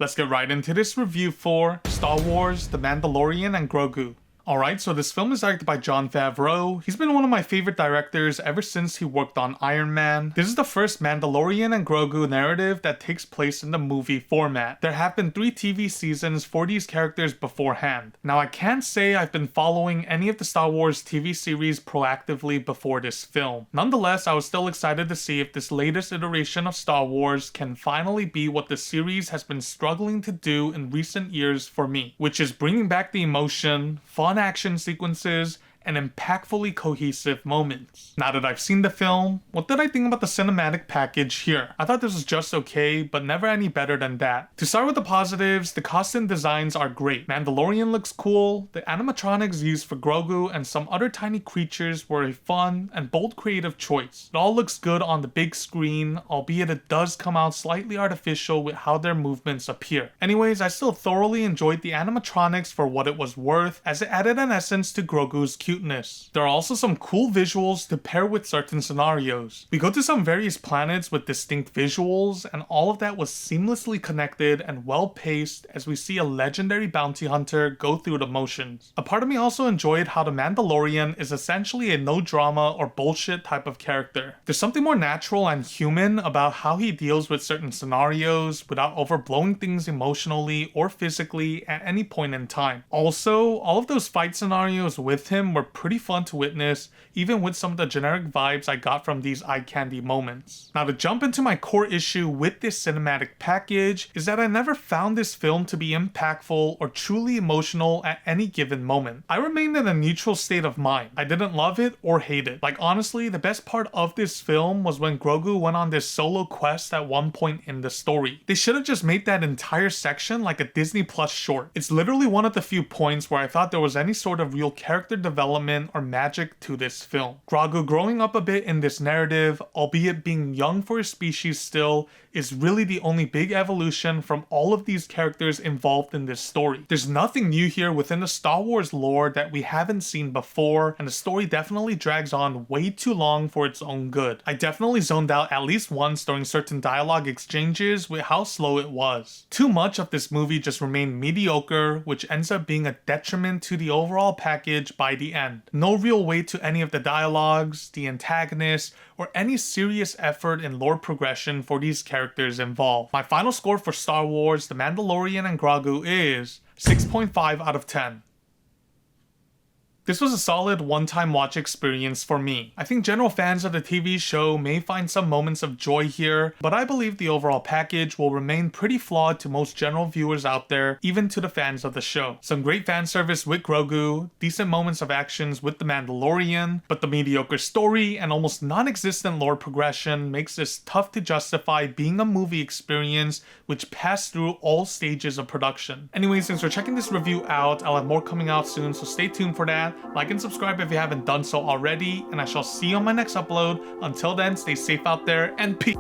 Let's get right into this review for Star Wars, The Mandalorian and Grogu. Alright, so this film is directed by Jon Favreau. He's been one of my favorite directors ever since he worked on Iron Man. This is the first Mandalorian and Grogu narrative that takes place in the movie format. There have been 3 TV seasons for these characters beforehand. Now I can't say I've been following any of the Star Wars TV series proactively before this film. Nonetheless, I was still excited to see if this latest iteration of Star Wars can finally be what the series has been struggling to do in recent years for me, which is bringing back the emotion, fun action sequences, and impactfully cohesive moments. Now that I've seen the film, what did I think about the cinematic package here? I thought this was just okay, but never any better than that. To start with the positives, the costume designs are great. Mandalorian looks cool, the animatronics used for Grogu and some other tiny creatures were a fun and bold creative choice. It all looks good on the big screen, albeit it does come out slightly artificial with how their movements appear. Anyways, I still thoroughly enjoyed the animatronics for what it was worth, as it added an essence to Grogu's cuteness. There are also some cool visuals to pair with certain scenarios. We go to some various planets with distinct visuals, and all of that was seamlessly connected and well paced as we see a legendary bounty hunter go through the motions. A part of me also enjoyed how the Mandalorian is essentially a no drama or bullshit type of character. There's something more natural and human about how he deals with certain scenarios without overblowing things emotionally or physically at any point in time. Also, all of those fight scenarios with him were pretty fun to witness, even with some of the generic vibes I got from these eye candy moments. Now to jump into my core issue with this cinematic package is that I never found this film to be impactful or truly emotional at any given moment. I remained in a neutral state of mind. I didn't love it or hate it. Like honestly, the best part of this film was when Grogu went on this solo quest at one point in the story. They should have just made that entire section like a Disney Plus short. It's literally one of the few points where I thought there was any sort of real character development or magic to this film. Grogu growing up a bit in this narrative, albeit being young for his species still, is really the only big evolution from all of these characters involved in this story. There's nothing new here within the Star Wars lore that we haven't seen before, and the story definitely drags on way too long for its own good. I definitely zoned out at least once during certain dialogue exchanges with how slow it was. Too much of this movie just remained mediocre, which ends up being a detriment to the overall package by the end. No real weight to any of the dialogues, the antagonists, or any serious effort in lore progression for these characters involved. My final score for Star Wars, The Mandalorian and Grogu is 6.5 out of 10. This was a solid one-time watch experience for me. I think general fans of the TV show may find some moments of joy here, but I believe the overall package will remain pretty flawed to most general viewers out there, even to the fans of the show. Some great fan service with Grogu, decent moments of actions with the Mandalorian, but the mediocre story and almost non-existent lore progression makes this tough to justify being a movie experience which passed through all stages of production. Anyways, thanks for checking this review out. I'll have more coming out soon, so stay tuned for that. Like and subscribe if you haven't done so already, and I shall see you on my next upload. Until then, stay safe out there and peace.